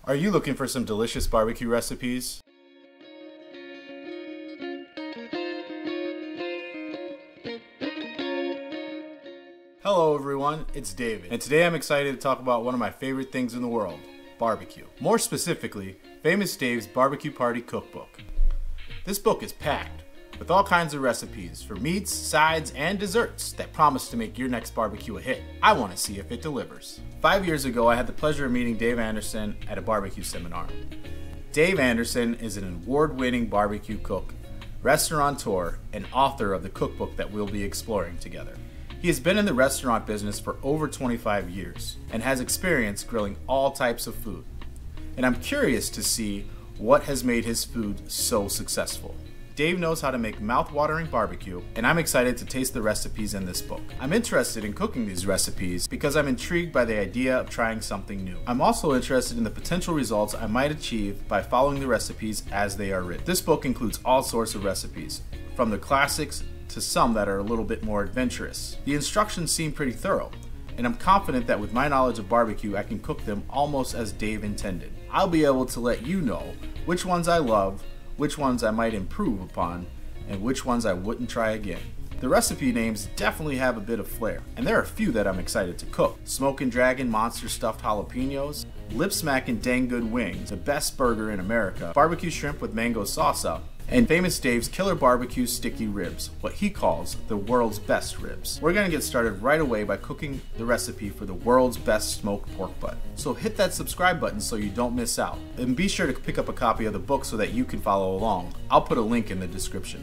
Are you looking for some delicious barbecue recipes? Hello everyone, it's David, and today I'm excited to talk about one of my favorite things in the world, barbecue. More specifically, Famous Dave's Barbecue Party Cookbook. This book is packed with all kinds of recipes for meats, sides, and desserts that promise to make your next barbecue a hit. I want to see if it delivers. 5 years ago, I had the pleasure of meeting Dave Anderson at a barbecue seminar. Dave Anderson is an award-winning barbecue cook, restaurateur, and author of the cookbook that we'll be exploring together. He has been in the restaurant business for over 25 years and has experience grilling all types of food. And I'm curious to see what has made his food so successful. Dave knows how to make mouth-watering barbecue, and I'm excited to taste the recipes in this book. I'm interested in cooking these recipes because I'm intrigued by the idea of trying something new. I'm also interested in the potential results I might achieve by following the recipes as they are written. This book includes all sorts of recipes, from the classics to some that are a little bit more adventurous. The instructions seem pretty thorough, and I'm confident that with my knowledge of barbecue, I can cook them almost as Dave intended. I'll be able to let you know which ones I love, which ones I might improve upon, and which ones I wouldn't try again. The recipe names definitely have a bit of flair, and there are a few that I'm excited to cook. Smokin' Dragon Monster Stuffed Jalapenos, Lip Smackin' Dang Good Wings, the best burger in America, barbecue shrimp with mango salsa, and Famous Dave's Killer Barbecue Sticky Ribs, what he calls the world's best ribs. We're gonna get started right away by cooking the recipe for the world's best smoked pork butt. So hit that subscribe button so you don't miss out. And be sure to pick up a copy of the book so that you can follow along. I'll put a link in the description.